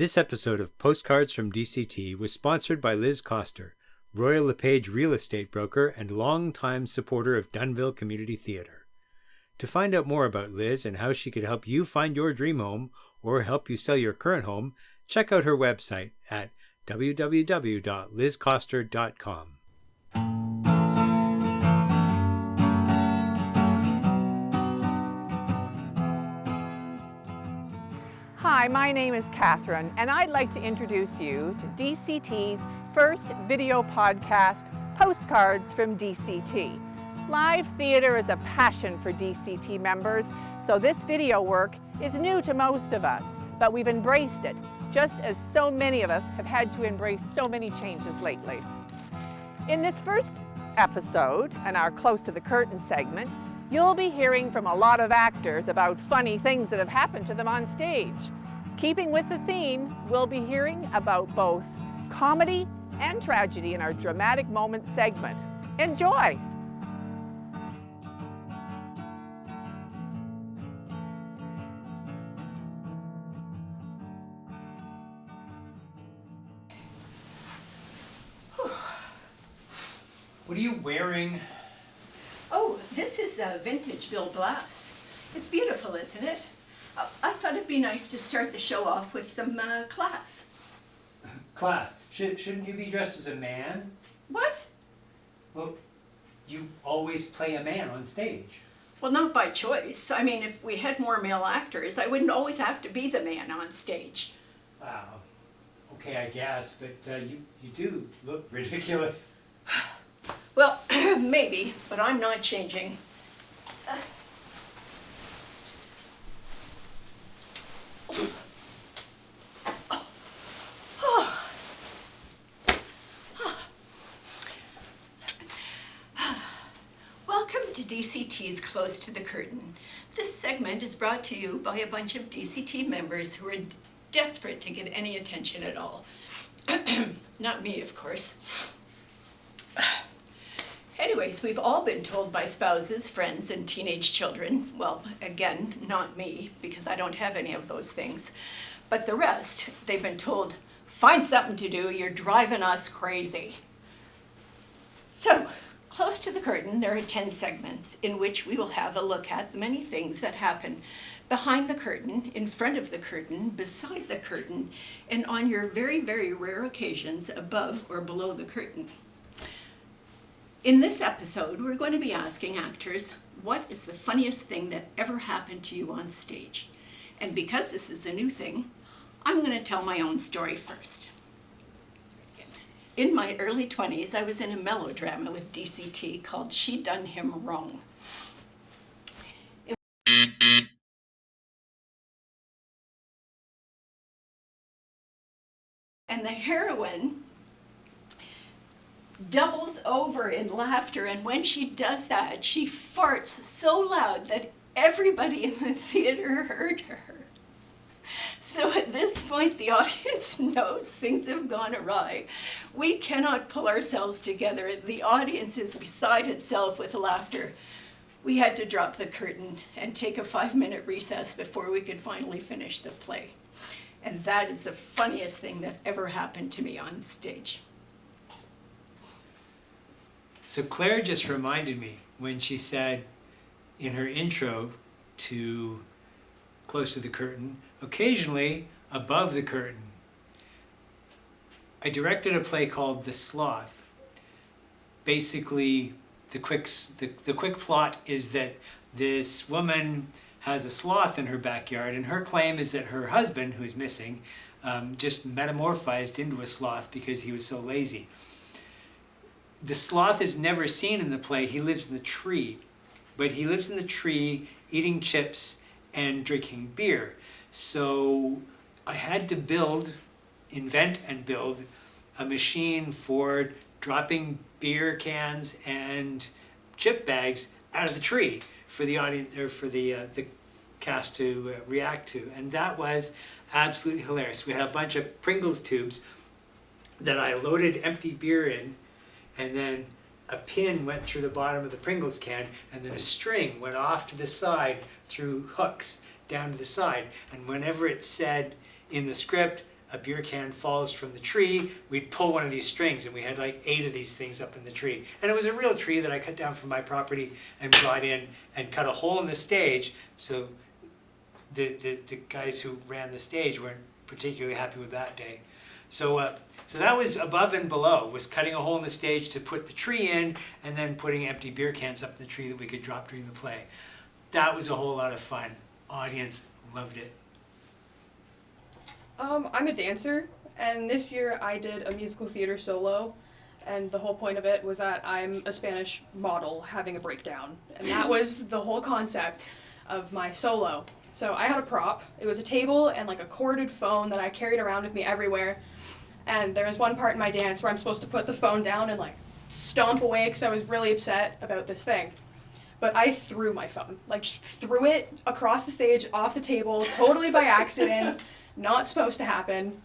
This episode of Postcards from DCT was sponsored by Liz Coster, Royal LePage real estate broker and longtime supporter of Dunnville Community Theatre. To find out more about Liz and how she could help you find your dream home or help you sell your current home, check out her website at www.lizcoster.com. Hi, my name is Catherine, and I'd like to introduce you to DCT's first video podcast, Postcards from DCT. Live theatre is a passion for DCT members, so this video work is new to most of us, but we've embraced it, just as so many of us have had to embrace so many changes lately. In this first episode, and our Close to the Curtain segment, you'll be hearing from a lot of actors about funny things that have happened to them on stage. Keeping with the theme, we'll be hearing about both comedy and tragedy in our Dramatic Moments segment. Enjoy! What are you wearing? Oh, this is a vintage Bill Blast. It's beautiful, isn't it? I thought it'd be nice to start the show off with some class. Class. Shouldn't you be dressed as a man? What? Well, you always play a man on stage. Well, not by choice. I mean, if we had more male actors, I wouldn't always have to be the man on stage. Wow. Okay, I guess, but you do look ridiculous. Well, maybe, but I'm not changing. Welcome to DCT's Close to the Curtain. This segment is brought to you by a bunch of DCT members who are desperate to get any attention at all. Not me, of course. Anyways, we've all been told by spouses, friends, and teenage children, well, again, not me, because I don't have any of those things, but the rest, they've been told, find something to do, you're driving us crazy. So, Close to the Curtain, there are 10 segments in which we will have a look at the many things that happen behind the curtain, in front of the curtain, beside the curtain, and on your very, very rare occasions above or below the curtain. In this episode, we're going to be asking actors, what is the funniest thing that ever happened to you on stage? And because this is a new thing, I'm going to tell my own story first. In my early 20s, I was in a melodrama with DCT called She Done Him Wrong. And the heroine doubles over in laughter, and when she does that, she farts so loud that everybody in the theater heard her. So at this point, the audience knows things have gone awry. We cannot pull ourselves together. The audience is beside itself with laughter. We had to drop the curtain and take a 5-minute recess before we could finally finish the play. And that is the funniest thing that ever happened to me on stage. So Claire just reminded me when she said in her intro to Close to the Curtain, occasionally above the curtain. I directed a play called The Sloth. Basically, the quick plot is that this woman has a sloth in her backyard, and her claim is that her husband, who is missing, just metamorphized into a sloth because he was so lazy. The sloth is never seen in the play. He lives in the tree, but he lives in the tree eating chips and drinking beer. So I had to invent and build a machine for dropping beer cans and chip bags out of the tree for the audience or for the cast to react to, and that was absolutely hilarious. We had a bunch of Pringles tubes that I loaded empty beer in, and then a pin went through the bottom of the Pringles can, and then a string went off to the side through hooks down to the side. And whenever it said in the script, a beer can falls from the tree, we'd pull one of these strings, and we had like 8 of these things up in the tree. And it was a real tree that I cut down from my property and brought in and cut a hole in the stage, so the guys who ran the stage weren't particularly happy with that day. So so that was above and below, was cutting a hole in the stage to put the tree in, and then putting empty beer cans up in the tree that we could drop during the play. That was a whole lot of fun. Audience loved it. I'm a dancer, and this year I did a musical theater solo, and the whole point of it was that I'm a Spanish model having a breakdown, and that was the whole concept of my solo. So I had a prop. It was a table and like a corded phone that I carried around with me everywhere, and there was one part in my dance where I'm supposed to put the phone down and like stomp away because I was really upset about this thing. But I threw my phone, like just threw it across the stage, off the table, totally by accident, not supposed to happen.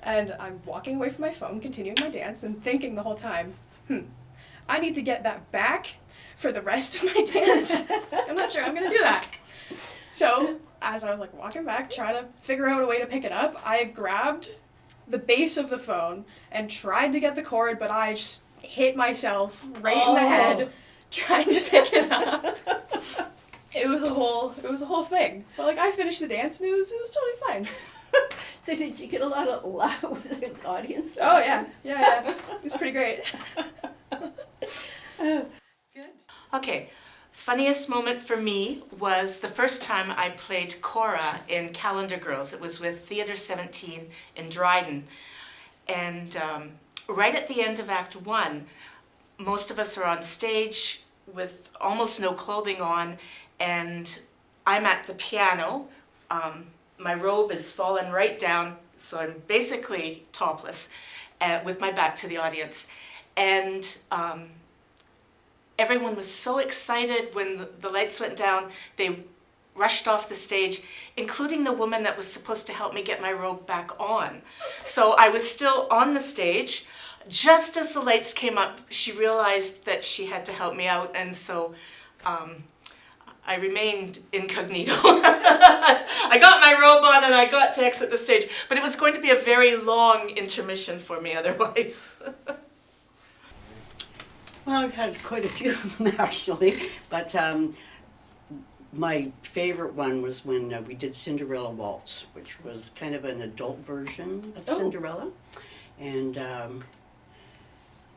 And I'm walking away from my phone, continuing my dance, and thinking the whole time, I need to get that back for the rest of my dance. I'm not sure I'm gonna do that. So, as I was like walking back, trying to figure out a way to pick it up, I grabbed the base of the phone and tried to get the cord, but I just hit myself right in the head trying to pick it up. It was a whole thing. But like I finished the dance and it was totally fine. So did you get a lot of laugh? Was it audience? Oh yeah. It was pretty great. Good. Okay, funniest moment for me was the first time I played Cora in Calendar Girls. It was with Theatre 17 in Dryden. And right at the end of Act 1, most of us are on stage with almost no clothing on, and I'm at the piano. My robe is fallen right down, so I'm basically topless with my back to the audience. And everyone was so excited when the lights went down. They rushed off the stage, including the woman that was supposed to help me get my robe back on. So I was still on the stage. Just as the lights came up, she realized that she had to help me out, and so I remained incognito. I got my robe on and I got to exit the stage, but it was going to be a very long intermission for me otherwise. Well, I've had quite a few of them actually, but my favorite one was when we did Cinderella Waltz, which was kind of an adult version of Cinderella, and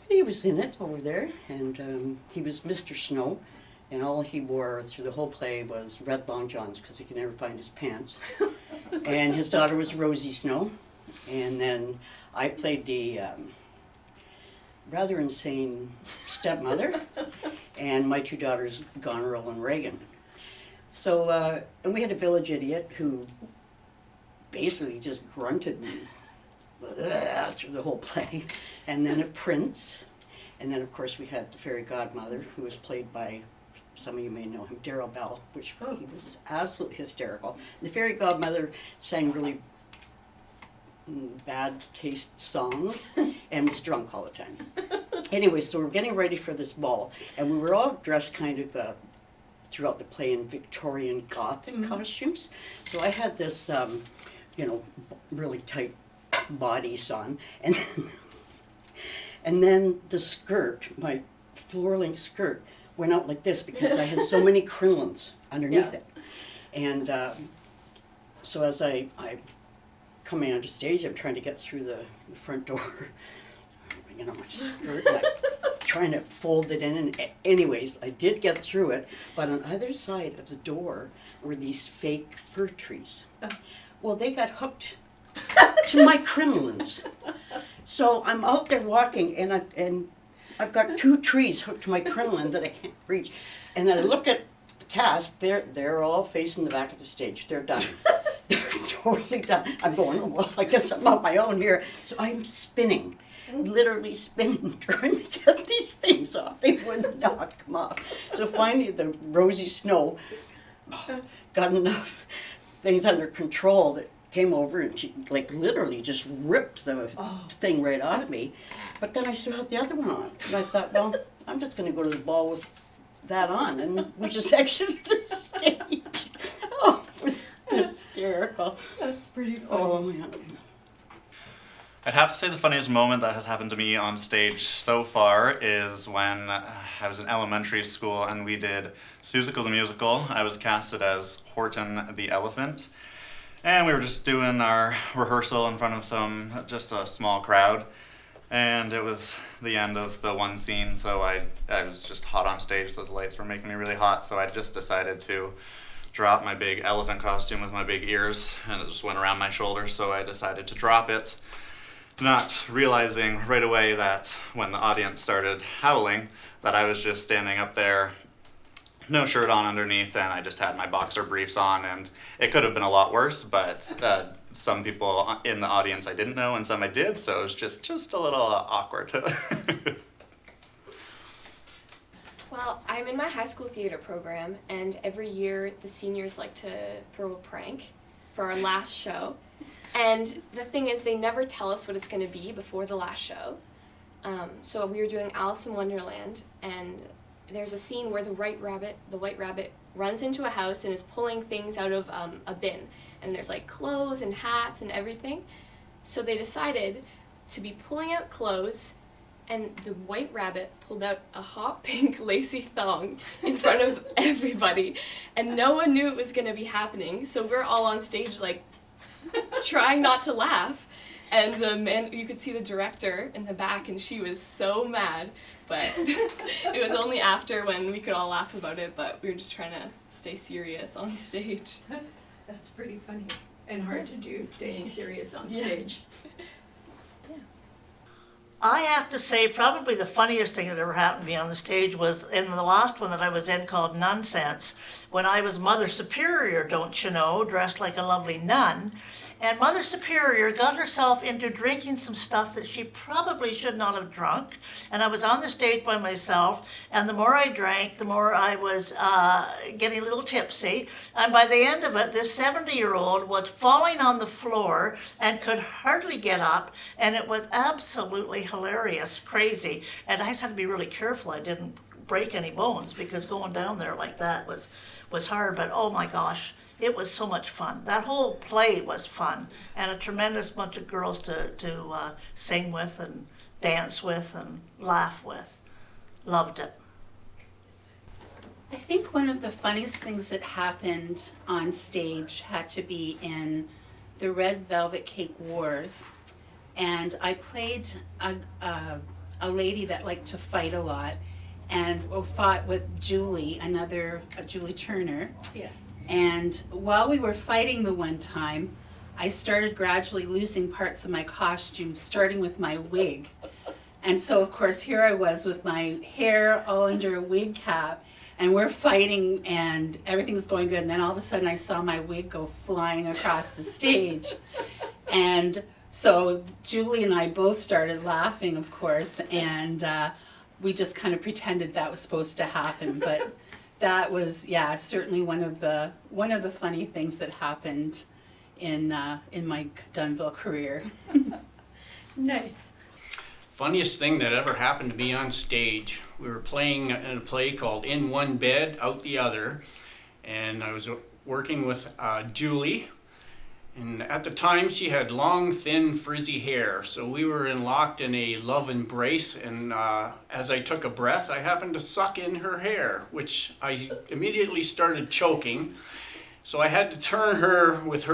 he was in it over there, and he was Mr. Snow, and all he wore through the whole play was red long johns because he could never find his pants, and his daughter was Rosie Snow, and then I played the rather insane stepmother, and my 2 daughters, Goneril and Reagan. So, and we had a village idiot who basically just grunted through the whole play, and then a prince, and then of course we had the fairy godmother, who was played by, some of you may know him, Lebel, which he was absolutely hysterical. The fairy godmother sang really bad taste songs and was drunk all the time. Anyway, so we're getting ready for this ball, and we were all dressed kind of throughout the play in Victorian Gothic costumes. So I had this, really tight bodice on, and then the skirt, my floor-length skirt, went out like this because I had so many crinolines underneath it. And so as I coming onto stage, I'm trying to get through the front door, my skirt, and I'm trying to fold it in, and anyways, I did get through it, but on either side of the door were these fake fir trees. Well, they got hooked to my crinolines. So I'm out there walking, and I've got 2 trees hooked to my crinoline that I can't reach. And then I look at the cast, they're all facing the back of the stage. They're done. They're totally done. I'm going, oh, well, I guess I'm on my own here. So I'm spinning, literally spinning, trying to get these things off. They would not come off. So finally the Rosie Snow got enough things under control that came over and she literally just ripped the thing right off me. But then I still had the other one on. And I thought, well, I'm just going to go to the ball with that on. And we just exited the stage. Oh, it was hysterical. That's pretty funny. Oh, man. I'd have to say the funniest moment that has happened to me on stage so far is when I was in elementary school and we did Seussical the Musical. I was casted as Horton the Elephant. And we were just doing our rehearsal in front of just a small crowd. And it was the end of the one scene, so I was just hot on stage. Those lights were making me really hot, so I just decided to drop my big elephant costume with my big ears, and it just went around my shoulders, so I decided to drop it, not realizing right away that when the audience started howling, that I was just standing up there, no shirt on underneath, and I just had my boxer briefs on, and it could have been a lot worse, but some people in the audience I didn't know, and some I did, so it was just a little awkward. Well, I'm in my high school theater program, and every year the seniors like to throw a prank for our last show. And the thing is, they never tell us what it's going to be before the last show. So we were doing Alice in Wonderland, and there's a scene where the white rabbit runs into a house and is pulling things out of a bin. And there's like clothes and hats and everything. So they decided to be pulling out clothes, and the white rabbit pulled out a hot pink lacy thong in front of everybody, and no one knew it was going to be happening. So we're all on stage like trying not to laugh, and you could see the director in the back, and she was so mad, but it was only after when we could all laugh about it, but we were just trying to stay serious on stage. That's pretty funny and hard to do, staying serious on stage. I have to say probably the funniest thing that ever happened to me on the stage was in the last one that I was in called Nonsense, when I was Mother Superior, don't you know, dressed like a lovely nun. And Mother Superior got herself into drinking some stuff that she probably should not have drunk. And I was on the stage by myself, and the more I drank, the more I was getting a little tipsy. And by the end of it, this 70-year-old was falling on the floor and could hardly get up. And it was absolutely hilarious, crazy. And I just had to be really careful I didn't break any bones, because going down there like that was hard. But oh my gosh. It was so much fun. That whole play was fun, and a tremendous bunch of girls to sing with and dance with and laugh with. Loved it. I think one of the funniest things that happened on stage had to be in the Red Velvet Cake Wars, and I played a lady that liked to fight a lot, and fought with Julie, Julie Turner. Yeah. And while we were fighting the one time, I started gradually losing parts of my costume, starting with my wig. And so, of course, here I was with my hair all under a wig cap, and we're fighting, and everything's going good. And then all of a sudden, I saw my wig go flying across the stage. And so Julie and I both started laughing, of course, and we just kind of pretended that was supposed to happen. But that was, certainly one of the funny things that happened in my Dunville career. Nice. Funniest thing that ever happened to me on stage. We were playing in a play called In One Bed, Out the Other, and I was working with Julie. And at the time, she had long, thin, frizzy hair. So we were locked in a love embrace. And as I took a breath, I happened to suck in her hair, which I immediately started choking. So I had to turn her with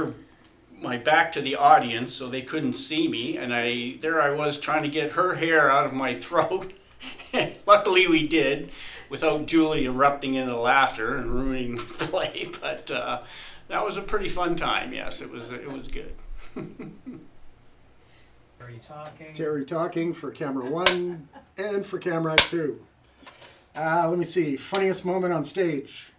my back to the audience so they couldn't see me. And there I was trying to get her hair out of my throat. Luckily we did, without Julie erupting into laughter and ruining the play. But that was a pretty fun time. Yes, it was good. Tery talking for camera 1 and for camera 2. Let me see. Funniest moment on stage.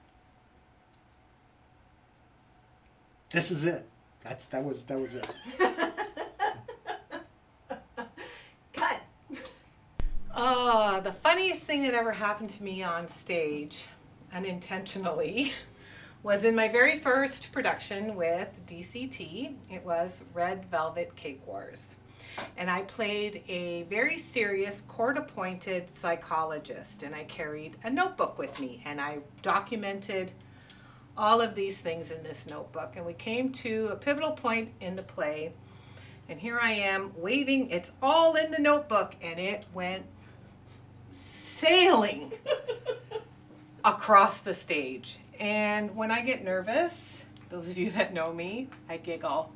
This is it. That was it. Cut. Oh, the funniest thing that ever happened to me on stage, unintentionally, was in my very first production with DCT. It was Red Velvet Cake Wars. And I played a very serious court-appointed psychologist, and I carried a notebook with me, and I documented all of these things in this notebook. And we came to a pivotal point in the play, And here I am waving, it's all in the notebook, and it went sailing across the stage. And when I get nervous, those of you that know me, I giggle.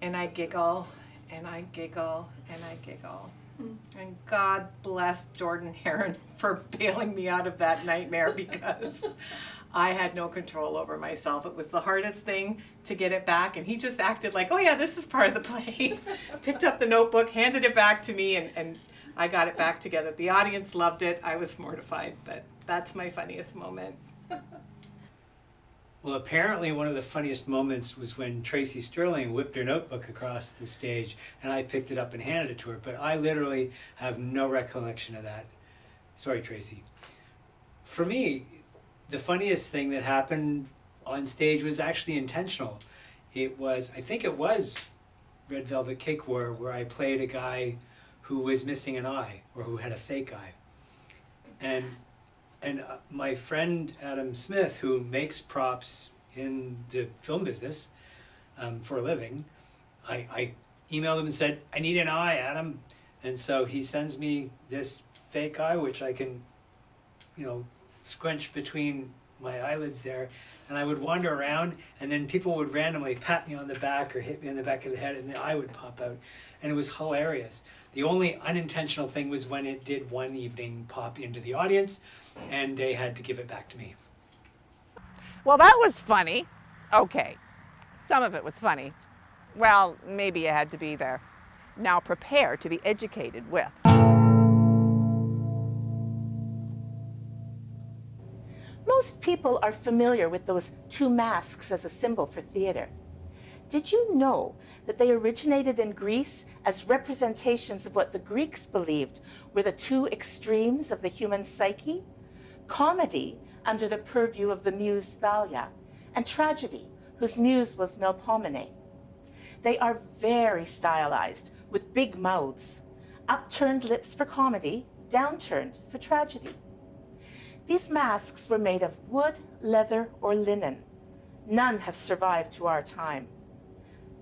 And I giggle, and I giggle, and I giggle. And God bless Jordan Heron for bailing me out of that nightmare, because I had no control over myself. It was the hardest thing to get it back, and he just acted like, oh yeah, this is part of the play. Picked up the notebook, handed it back to me, and I got it back together. The audience loved it. I was mortified, but that's my funniest moment. Well, apparently one of the funniest moments was when Tracey Stirling whipped her notebook across the stage, and I picked it up and handed it to her, but I literally have no recollection of that. Sorry, Tracey. For me, the funniest thing that happened on stage was actually intentional. I think it was Red Velvet Cake War, where I played a guy who was missing an eye, or who had a fake eye. And my friend Adam Smith, who makes props in the film business for a living, I emailed him and said, I need an eye, Adam. And so he sends me this fake eye, which I can, scrunch between my eyelids there. And I would wander around, and then people would randomly pat me on the back or hit me in the back of the head, and the eye would pop out. And it was hilarious. The only unintentional thing was when it did one evening pop into the audience, and they had to give it back to me. Well, that was funny. Okay, some of it was funny. Well, maybe you had to be there. Now prepare to be educated with. Most people are familiar with those two masks as a symbol for theater. Did you know that they originated in Greece as representations of what the Greeks believed were the two extremes of the human psyche? Comedy, under the purview of the muse Thalia, and tragedy, whose muse was Melpomene. They are very stylized, with big mouths, upturned lips for comedy, downturned for tragedy. These masks were made of wood, leather, or linen. None have survived to our time.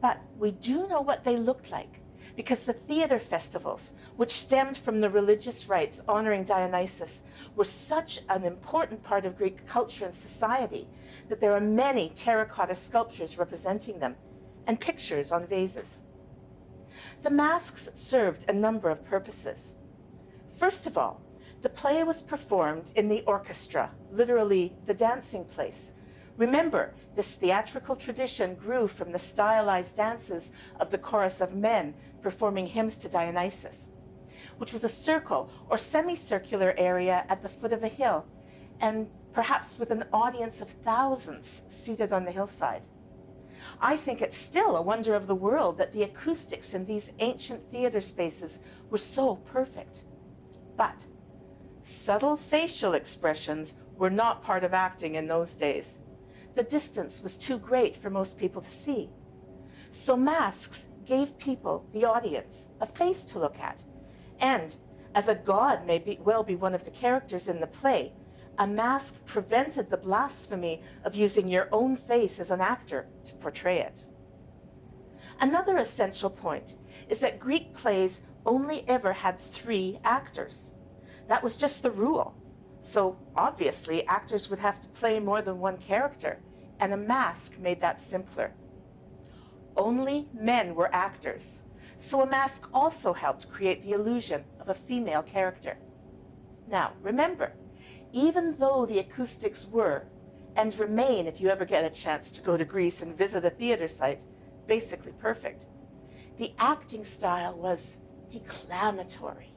But we do know what they looked like, because the theater festivals, which stemmed from the religious rites honoring Dionysus, were such an important part of Greek culture and society that there are many terracotta sculptures representing them, and pictures on vases. The masks served a number of purposes. First of all, the play was performed in the orchestra, literally the dancing place. Remember, this theatrical tradition grew from the stylized dances of the chorus of men performing hymns to Dionysus, which was a circle or semicircular area at the foot of a hill, and perhaps with an audience of thousands seated on the hillside. I think it's still a wonder of the world that the acoustics in these ancient theater spaces were so perfect. But subtle facial expressions were not part of acting in those days. The distance was too great for most people to see. So masks gave people, the audience, a face to look at. And as a god may well be one of the characters in the play, a mask prevented the blasphemy of using your own face as an actor to portray it. Another essential point is that Greek plays only ever had 3 actors. That was just the rule. So obviously actors would have to play more than one character, and a mask made that simpler. Only men were actors, so a mask also helped create the illusion of a female character. Now, remember, even though the acoustics were, and remain if you ever get a chance to go to Greece and visit a theater site, basically perfect, the acting style was declamatory.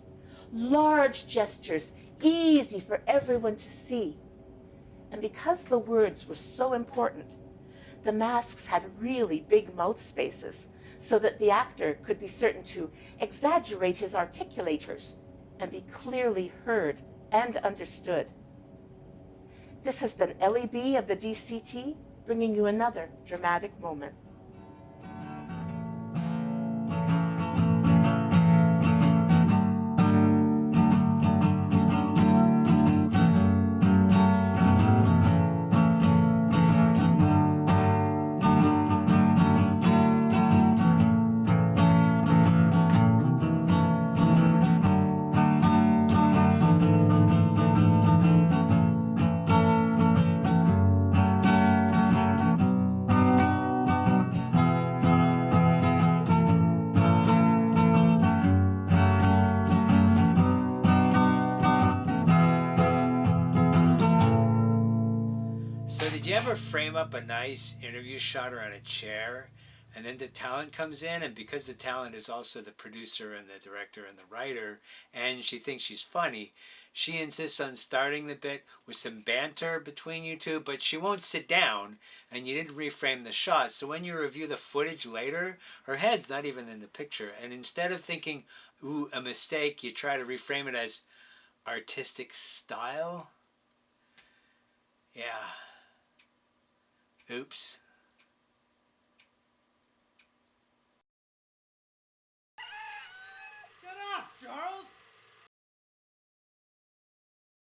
Large gestures, easy for everyone to see. And because the words were so important, the masks had really big mouth spaces so that the actor could be certain to exaggerate his articulators and be clearly heard and understood. This has been Ellie B of the DCT, bringing you another dramatic moment. ever frame up a nice interview shot her on a chair, and then the talent comes in, and because the talent is also the producer and the director and the writer, and she thinks she's funny, she insists on starting the bit with some banter between you two, but she won't sit down, and you didn't reframe the shot. So when you review the footage later, her head's not even in the picture. And instead of thinking, ooh, a mistake, you try to reframe it as artistic style. Yeah. Oops. Shut up, Charles!